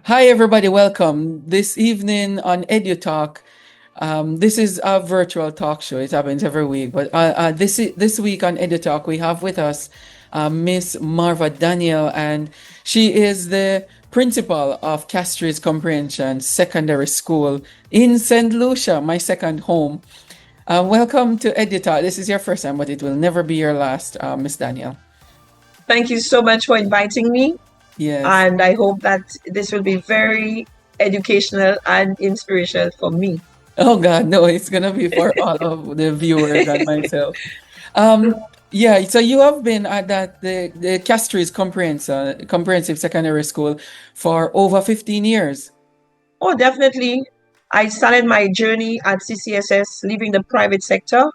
Hi, everybody. Welcome this evening on EduTALK. This is a virtual talk show. It happens every week, but this week on EduTALK we have with us Ms Marva Daniel, and she is the principal of Castries Comprehensive Secondary School in St. Lucia, my second home. Welcome to EduTALK. This is your first time, but it will never be your last, Ms Daniel. Thank you so much for inviting me. Yes. And I hope that this will be very educational and inspirational for me. Oh God, no, it's gonna be for all of the viewers and myself. Um, yeah, so you have been at the Castries Comprehensive Secondary School for over 15 years. Oh, definitely. I started my journey at CCSS, leaving the private sector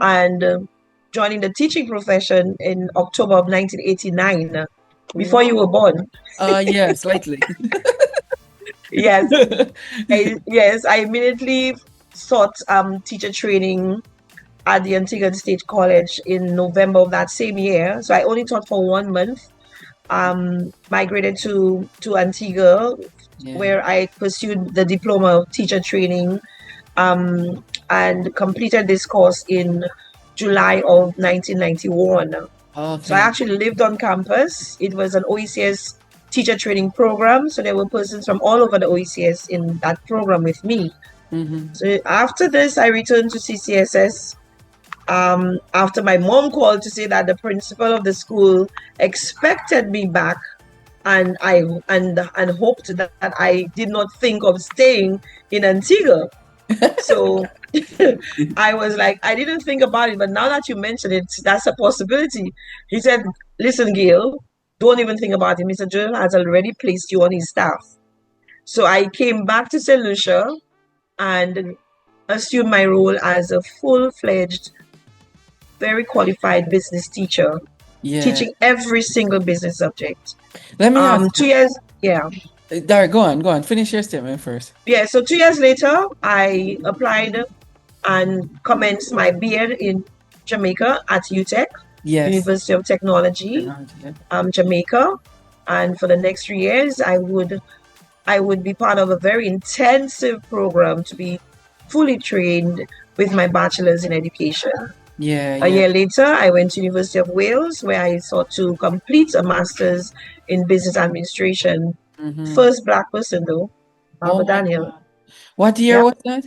and joining the teaching profession in October of 1989, before you were Wow. born. Yeah, slightly. Yes, I immediately sought teacher training at the Antigua State College in November of that same year. So I only taught for 1 month. Migrated to Antigua, Yeah. where I pursued the diploma of teacher training, and completed this course in July of 1991. So I Okay. actually lived on campus. It was an OECS teacher training program, so there were persons from all over the OECS in that program with me. Mm-hmm. So after this, I returned to CCSS, after my mom called to say that the principal of the school expected me back, and I hoped that I did not think of staying in Antigua. So I was like, I didn't think about it, but now that you mention it, that's a possibility. He said, "Listen, Gail, don't even think about it. Mr. Joel has already placed you on his staff." So I came back to St. Lucia and assumed my role as a full-fledged, very qualified business teacher, Yeah. teaching every single business subject. Let me ask you. 2 years, yeah, Dari, go on. Finish your statement first. yeah. So 2 years later, I applied and commenced my BEd in Jamaica at UTEC, Yes. University of Technology, Yeah. Jamaica. And for the next 3 years, I would be part of a very intensive program to be fully trained with my bachelor's in education. Yeah. A Yeah. year later, I went to University of Wales, where I sought to complete a master's in business administration. Mm-hmm. First Black person, though, Oh Marva my Daniel. God. What year Yep, was that?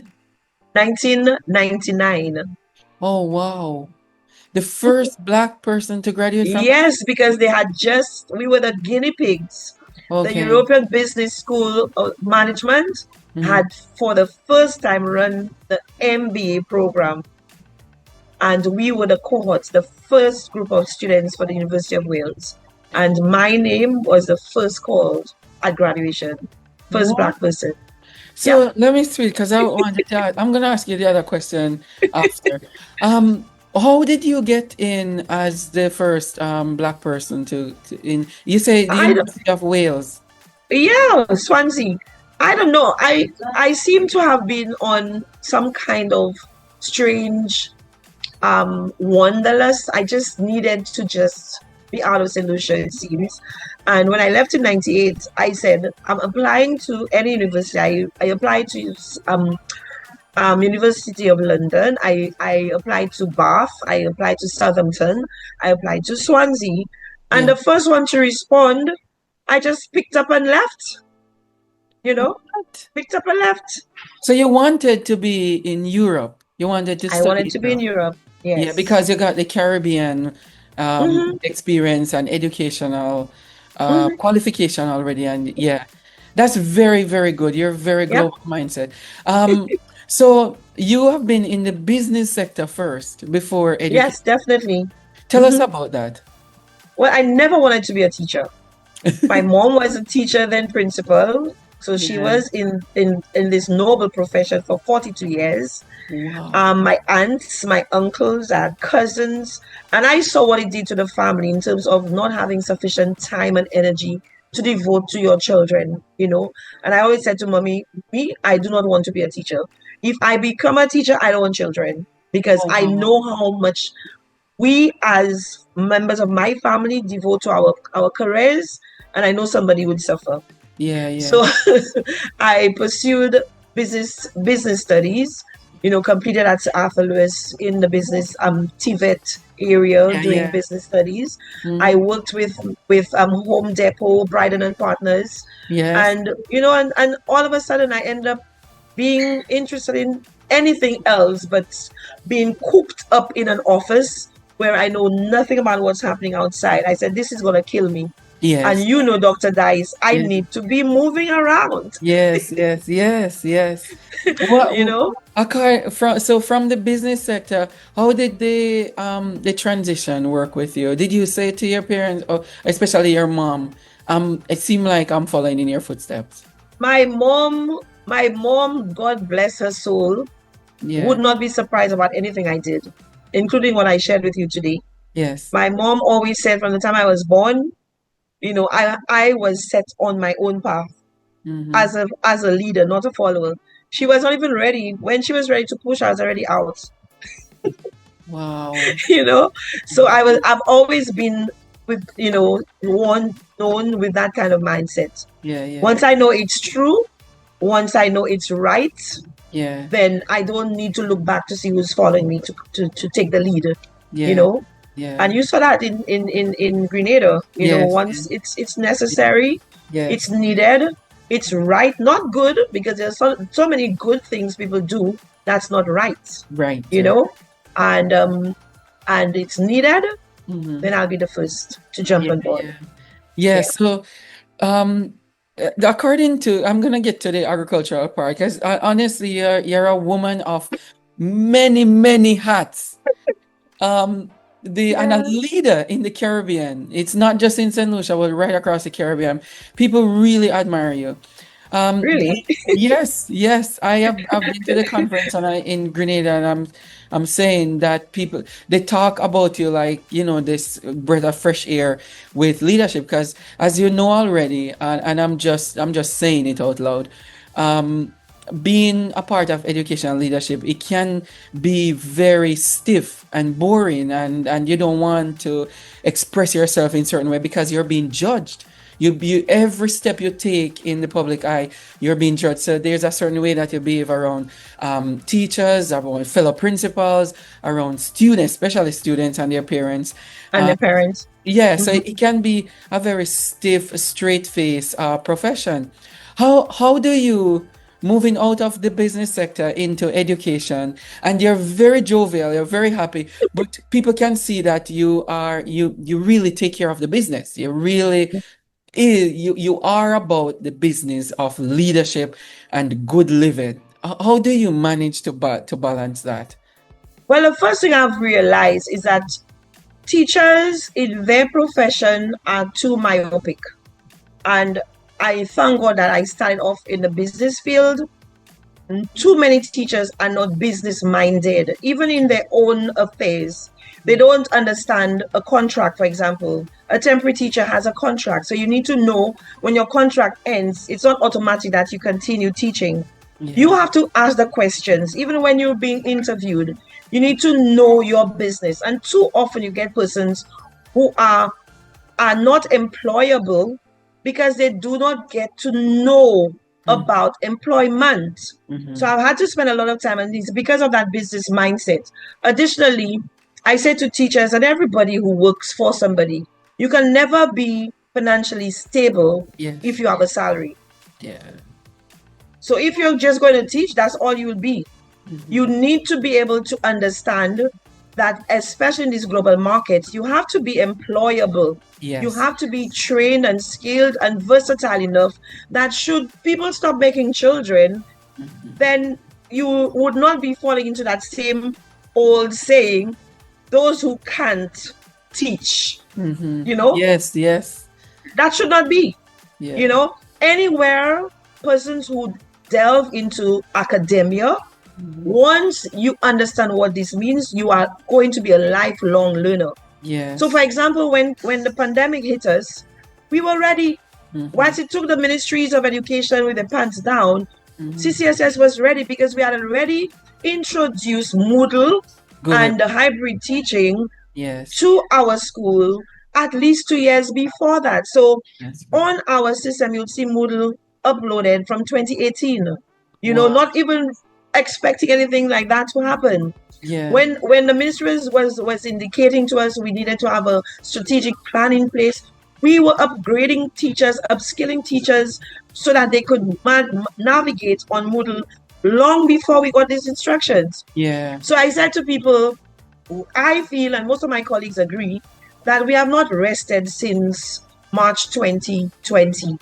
1999. Oh wow. The first black person to graduate from. Yes, because we were the guinea pigs. The Okay. European Business School of Management Hmm. had, for the first time, run the MBA program, and we were the cohorts, the first group of students for the University of Wales. And my name was the first called at graduation, first What? Black person. Yeah, So let me speak because I wanted to. I'm gonna ask you the other question after. How did you get in as the first black person to in? You say the I University of Wales. yeah, Swansea. I don't know. I seem to have been on some kind of strange wanderlust. I just needed to just be out of St. Lucia, it seems. And when I left in 98, I said, I'm applying to any university. I applied to University of London. I applied to Bath. I applied to Southampton. I applied to Swansea. And Yeah. the first one to respond, I just picked up and left, you know, What? picked up and left. So you wanted to be in Europe. You wanted to I study wanted in to be in Europe. Europe. Yeah, Yes. because you got the Caribbean Hmm. experience and educational Hmm. qualification already. And yeah, that's very, very good. You're very Yep. global mindset. So you have been in the business sector first before education. Yes, definitely. Tell us Hmm. about that. Well, I never wanted to be a teacher. My mom was a teacher, then principal. So she Yeah. was in this noble profession for 42 years. Wow. My aunts, my uncles, cousins, and I saw what it did to the family in terms of not having sufficient time and energy to devote to your children. And I always said to mommy, me, I do not want to be a teacher. If I become a teacher, I don't want children, because Oh, I wow. know how much we as members of my family devote to our careers, and I know somebody would suffer. Yeah, yeah. So I pursued business studies, completed at Arthur Lewis in the business TVET area Yeah, doing yeah. business studies. I Mm-hmm. worked with Home Depot, Bryden and Partners, Yes. and and all of a sudden I ended up being interested in anything else but being cooped up in an office where I know nothing about what's happening outside. I said, this is going to kill me. And Yes. Dr. Dice, I Yes. need to be moving around, Yes, yes, yes, yes. What you know? okay, from the business sector, how did the transition work with you? Did you say to your parents, or especially your mom, it seemed like I'm following in your footsteps. My mom, God bless her soul, would Yeah. not be surprised about anything I did, including what I shared with you today. Yes. My mom always said from the time I was born, I was set on my own path Mm-hmm. as a leader, not a follower. She was not even ready. When she was ready to push, I was already out. Wow. you know. So I've always been with one known with that kind of mindset. Yeah, yeah, Once I know it's true, once I know it's right, yeah, then I don't need to look back to see who's following me to take the lead. You yeah, know, yeah. and you saw that in Grenada. Yes, Once it's necessary, it's yes. needed, it's right, not good, because there's so many good things people do that's not right. Right, You right. know, and it's needed, Mm-hmm. then I'll be the first to jump Yeah, on board. yeah. Yeah, Yeah. so Um, according to, I'm gonna get to the agricultural part because honestly, you're a woman of many, many hats. Um, and a Yeah. leader in the Caribbean. It's not just in St. Lucia, but right across the Caribbean. People really admire you. Really? Yes, yes, I've been to the conference and in Grenada, and I'm saying that people they talk about you like this breath of fresh air with leadership because as you know already, and I'm just saying it out loud. Um, Being a part of education and leadership, it can be very stiff and boring, and you don't want to express yourself in certain way because you're being judged. Every step you take in the public eye, you're being judged. So there's a certain way that you behave around teachers, around fellow principals, around students, especially students and their parents. And Uh, the parents. yeah, so Mhm. it can be a very stiff, straight face profession. How do you moving out of the business sector into education, and you're very jovial, you're very happy, but people can see that you really take care of the business. You really you are about the business of leadership and good living. How do you manage to balance that? Well, the first thing I've realized is that teachers in their profession are too myopic. And I thank God that I started off in the business field. Too many teachers are not business minded, even in their own affairs. They don't understand a contract, for example. A temporary teacher has a contract. So you need to know when your contract ends, it's not automatic that you continue teaching. You Yeah. have to ask the questions, even when you're being interviewed. You need to know your business. And too often you get persons who are not employable because they do not get to know Mm-hmm. about employment. So Mm-hmm. I've had to spend a lot of time on this because of that business mindset. Additionally, I say to teachers and everybody who works for somebody, you can never be financially stable if Yes. you have a salary. Yeah. So if you're just going to teach, that's all you will be. You Mm-hmm. need to be able to understand that, especially in these global markets, you have to be employable. You Yes. have to be trained and skilled and versatile enough that should people stop making children, Mm-hmm. then you would not be falling into that same old saying, those who can't teach. Mm-hmm. You know, Yes. Yes. that should not be. You Yeah. know, anywhere persons who delve into academia, Mm-hmm. once you understand what this means, you are going to be a lifelong learner. So, for Yes. example, when the pandemic hit us, we were ready. Mm-hmm. Once it took the ministries of education with the pants down, Mm-hmm. CCSS was ready because we had already introduced Moodle Good. and the hybrid teaching Yes. to our school. at least 2 years before that. So That's great. on our system, you'll see Moodle uploaded from 2018. Wow. Not even expecting anything like that to happen. Yeah. When the ministry was indicating to us we needed to have a strategic plan in place, we were upgrading teachers, upskilling teachers so that they could navigate on Moodle long before we got these instructions. Yeah. So I said to people, I feel, and most of my colleagues agree, that we have not rested since March 2020. Yeah.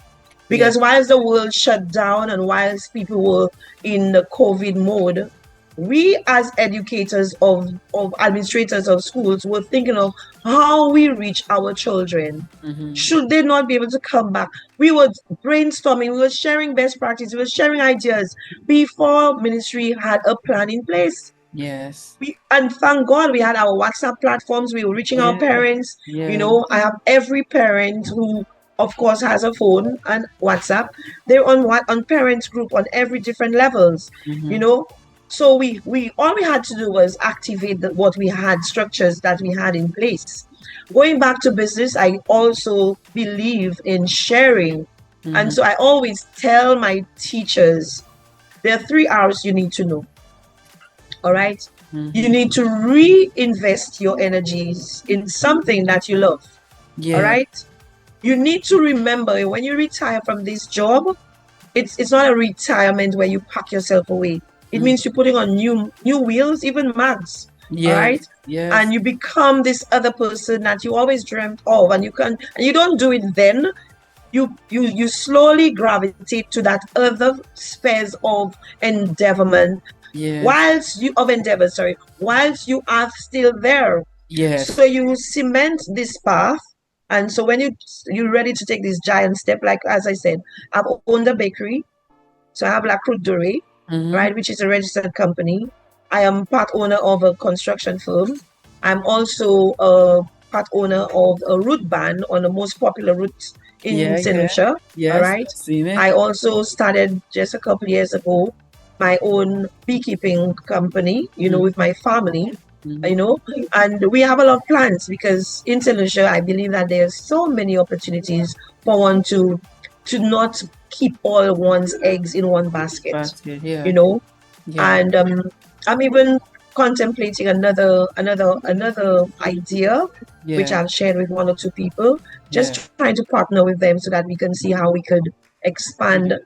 Because whilst the world shut down and whilst people were in the COVID mode, we as educators of administrators of schools were thinking of how we reach our children. Should they not be able to come back? We were brainstorming, we were sharing best practice, we were sharing ideas before ministry had a plan in place. Yes. And thank God we had our WhatsApp platforms. We were reaching our Yeah. parents. Yeah. I have every parent who, of course, has a phone and WhatsApp. They're on parents group on every different levels. So we all we had to do was activate what we had, structures that we had in place. Going back to business, I also believe in sharing. And so I always tell my teachers, there are 3 R's you need to know. All right. You need to reinvest your energies in something that you love. Yeah. All right. You need to remember when you retire from this job, it's not a retirement where you pack yourself away. It means you're putting on new wheels, even mags. Yes. All right. Yes. And you become this other person that you always dreamt of, and you don't do it then. You slowly gravitate to that other spheres of endeavorment. Yes. Whilst you are still there. Yes. So you cement this path. And so when you're ready to take this giant step, like as I said, I've owned a bakery. So I have La Croûte Dorée, right, which is a registered company. I am part owner of a construction firm. I'm also a part owner of a route band on the most popular route in St. Lucia. Yes. All right. Seen it. I also started just a couple of years ago my own beekeeping company, with my family, and we have a lot of plans because in St. Lucia, I believe that there's so many opportunities for one to not keep all one's eggs in one basket, Yeah. Yeah. And I'm even contemplating another idea, which I've shared with one or two people, just trying to partner with them so that we can see how we could expand,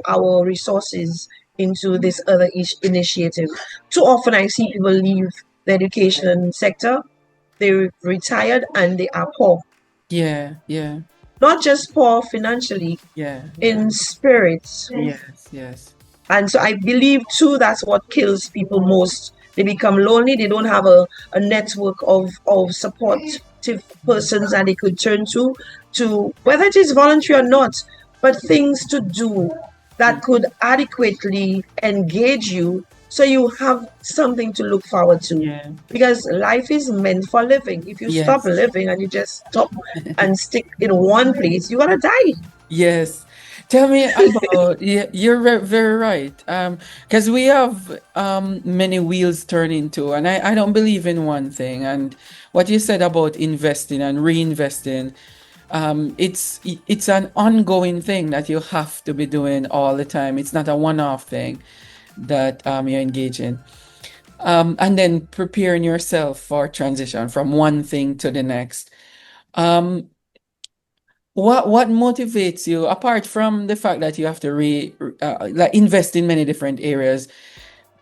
our resources into this other initiative. Too often I see people leave the education sector, they're retired and they are poor. Yeah. Not just poor financially, in spirits. Yes. And so I believe too that's what kills people most. They become lonely, they don't have a network of supportive persons that they could turn to whether it is voluntary or not, but things to do that could adequately engage you so you have something to look forward to. Because life is meant for living. If you stop living and you just stop and stick in one place, you're going to die. Yes. Tell me about, you're very right. Because we have many wheels turning too, and I don't believe in one thing. And what you said about investing and reinvesting, it's an ongoing thing that you have to be doing all the time. It's not a one-off thing that you're engaged in. And then preparing yourself for transition from one thing to the next. What motivates you apart from the fact that you have to like invest in many different areas?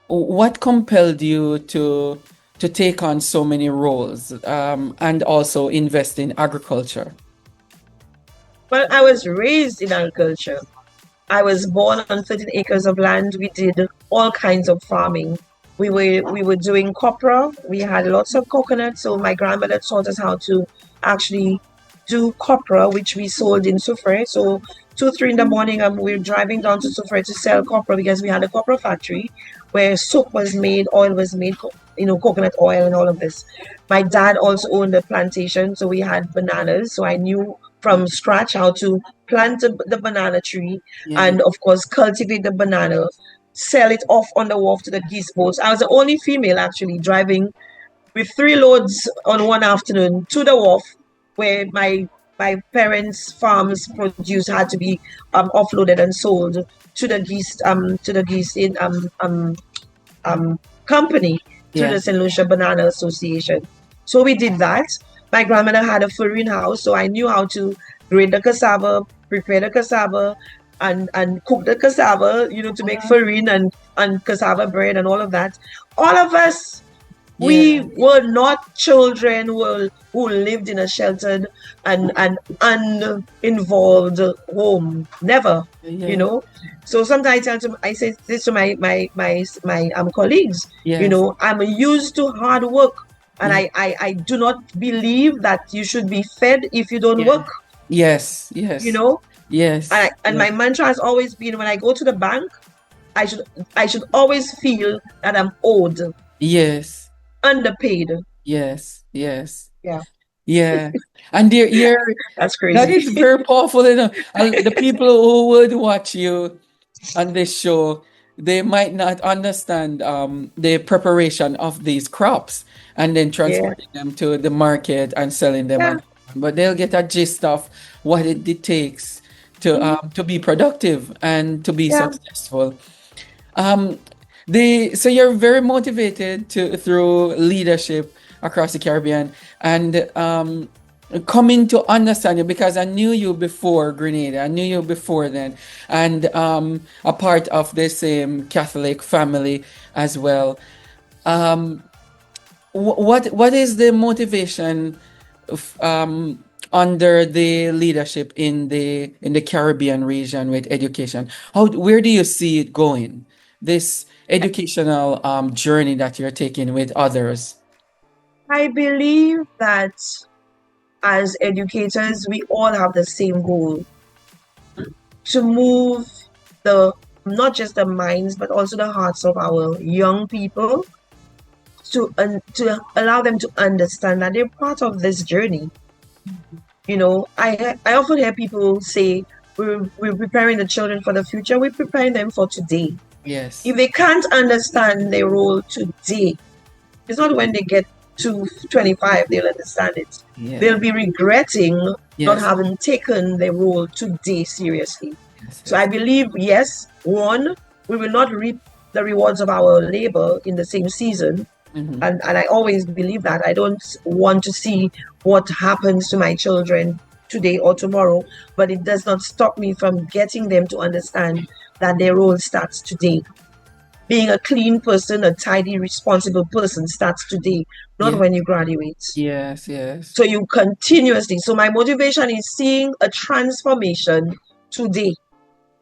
What compelled you to take on so many roles and also invest in agriculture? Well, I was raised in agriculture. I was born on 13 acres of land. We did all kinds of farming. We were doing copra. We had lots of coconut. So my grandmother taught us how to actually do copra, which we sold in Soufrière. So 2-3 in the morning, we were driving down to Soufrière to sell copra because we had a copra factory where soap was made, oil was made, coconut oil and all of this. My dad also owned a plantation, so we had bananas. So I knew from scratch how to plant the banana tree and of course cultivate the banana, sell it off on the wharf to the geese boats. I was the only female actually driving with 3 loads on one afternoon to the wharf where my parents' farms produce had to be offloaded and sold to the geese in company through Yeah. the St. Lucia Banana Association. So we did that. My grandmother had a farine house, so I knew how to grate the cassava, prepare the cassava, and cook the cassava, to make farine and cassava bread and all of that. All of us, we Yeah. were not children who lived in a sheltered and uninvolved home. Never, you Yeah. know. So sometimes I say this to my colleagues. Yes. I'm used to hard work, and Yeah. I do not believe that you should be fed if you don't Yeah. work. Yes. You Yes. know, and Yes. and Yes. my mantra has always been when I go to the bank, I should I should always feel that I'm owed, Yes. underpaid. Yes. Yes. Yeah, Yeah. And that's that crazy. is very powerful. The people who would watch you on this show, they might not understand the preparation of these crops and then Yeah, transporting them to the market and selling them yeah, and but they'll get a gist of what it takes mhm, to be productive and to be yeah. successful. Um, so you're very motivated to through leadership across the Caribbean and coming to understand you because I knew you before Grenada. I knew you before then, and a part of the same Catholic family as well. Um, what is the motivation of, under the leadership in the Caribbean region with education? Where do you see it going? This educational journey that you're taking with others. I believe that as educators, we all have the same goal to move the not just the minds but also the hearts of our young people to allow them to understand that they're part of this journey. I often hear people say we're preparing the children for the future. We're preparing them for today. Yes. If they can't understand their role today, it's not when they get to 25 they'll understand it. Yeah. They'll be regretting not Yes. having taken their role today seriously. Yes. So I Yes. believe, yes, one, we will not reap the rewards of our labor in the same season. Hmm. And I always believe that. I don't want to see what happens to my children today or tomorrow, but it does not stop me from getting them to understand that their role starts today. Being a clean person, a tidy, responsible person starts today, not Yeah. when you graduate. Yes. Yes. So you continuously. So my motivation is seeing a transformation today.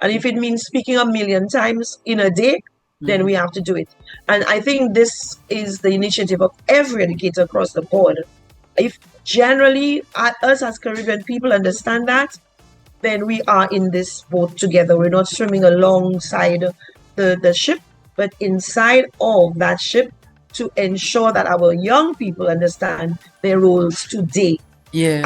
And if it means speaking 1,000,000 times in a day, then Hmm. we have to do it. And I think this is the initiative of every educator across the board. If generally us as Caribbean people understand that, then we are in this boat together. We're not swimming alongside the ship, but inside of that ship to ensure that our young people understand their roles today. Yes.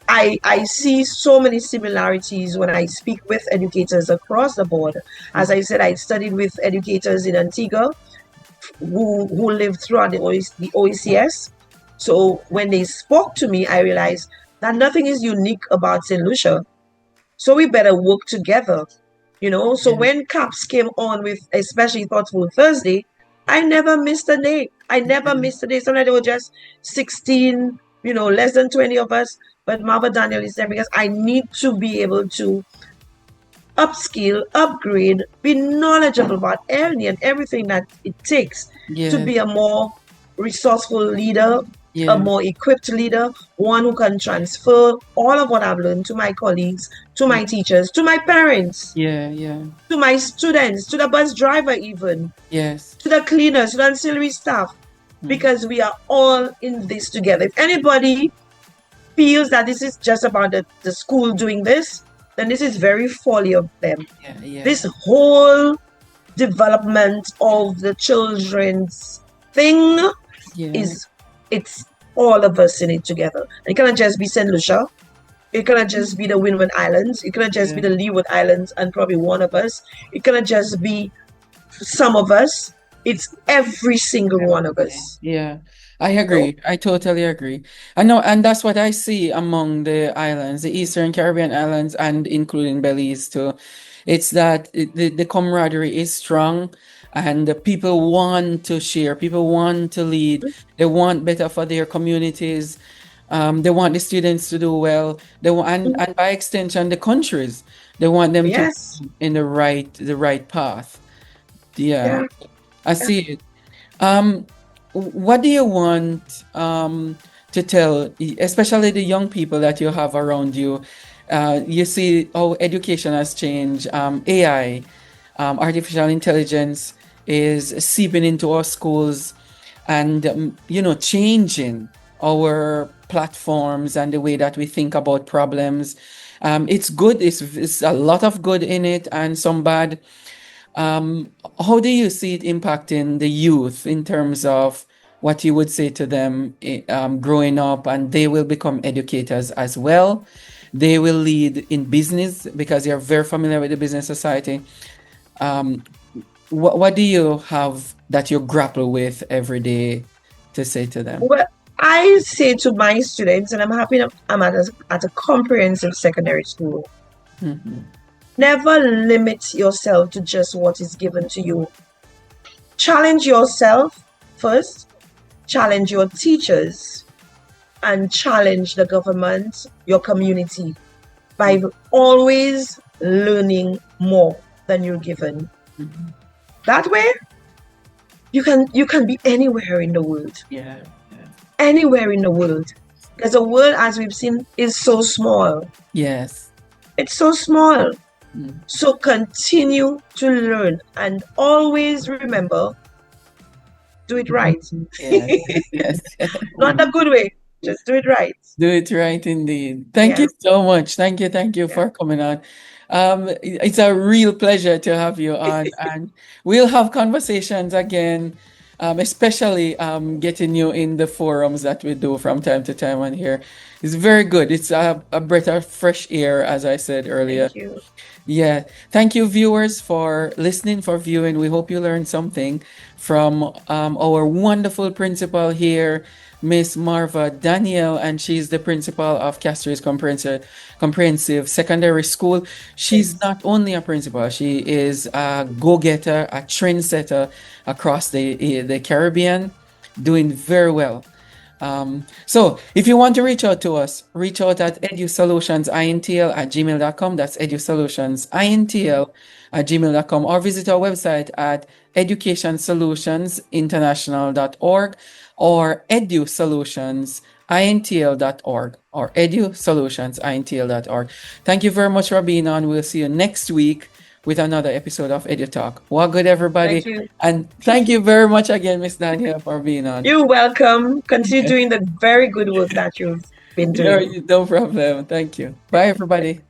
I see so many similarities when I speak with educators across the board. As I said, I studied with educators in Antigua who lived throughout the OECS. So when they spoke to me, I realized that nothing is unique about St. Lucia. So we better work together. So Yeah. when CAPS came on with especially Thoughtful Thursday, I never missed a day. I never Yeah. missed a day. Sometimes there were just 16, less than 20 of us. But Marva Daniel is there because I need to be able to upskill, upgrade, be knowledgeable about any and everything that it takes to Yes. be a more resourceful leader, a Yeah. more equipped leader, one who can transfer all of what I've learned to my colleagues, to my teachers, to my parents, Yeah. Yeah. to my students, to the bus driver, even Yes. to the cleaners, to the ancillary staff, Mm. because we are all in this together. If anybody feels that this is just about the school doing this, then this is very folly of them. Yeah. Yeah. This whole development of the children's thing Yeah. is it's all of us in it together. It cannot just be St. Lucia. It cannot just be the Windward Islands. It cannot just be Yeah. the Leeward Islands and probably one of us. It cannot just be some of us. It's every single one of us. Yeah. I So, agree. I totally agree. I know, and that's what I see among the islands, the Eastern Caribbean islands, and including Belize too. It's that the camaraderie is strong, and the people want to share. People want to lead. They want better for their communities. They want the students to do well. They want, and by extension, the countries. They want them to yes, be in the right path. Yeah, yeah. I see it. Um, what do you want to tell, especially the young people that you have around you? You see how education has changed. AI, artificial intelligence, is seeping into our schools and changing our platforms and the way that we think about problems. It's good. It's a lot of good in it and some bad. How do you see it impacting the youth in terms of what you would say to them growing up, and they will become educators as well? They will lead in business because you're very familiar with the business society. Um, what do you have that you grapple with every day to say to them? Well, I say to my students, and I'm happy I'm at a comprehensive secondary school, Mhm. never limit yourself to just what is given to you. Challenge yourself first, challenge your teachers, and challenge the government, your community, by always learning more than you're given. Mhm. That way, you can be anywhere in the world. Yeah, yeah. Anywhere in the world. Because the world, as we've seen, is so small. Yes. It's so small. Mm. So continue to learn and always remember, do it right. Yes, yes, yes. Not the good way, just do it right. Do it right indeed. Thank you Yeah, so much. Thank you yeah. for coming on. It's a real pleasure to have you on, and we'll have conversations again, especially getting you in the forums that we do from time to time on here. It's very good. It's a breath of fresh air, as I said earlier. Thank you. Yeah. Thank you, viewers, for listening, for viewing. We hope you learned something from our wonderful principal here, Ms Marva Daniel, and she's the principal of Castries Comprehensive Secondary School. She's Yes. not only a principal, she is a go-getter, a trendsetter across the Caribbean, doing very well. So if you want to reach out to us, reach out at edusolutionsintl@gmail.com. That's edusolutionsintl@gmail.com, or visit our website at educationsolutionsinternational.org or edusolutionsintl.org. Thank you very much for being on. We'll see you next week with another episode of EduTalk. Well, good, everybody. Thank you. And thank you very much again, Miss Daniel, for being on. You're welcome. Continue doing the very good work that you've been Yeah, doing. no problem. Thank you. Bye, everybody.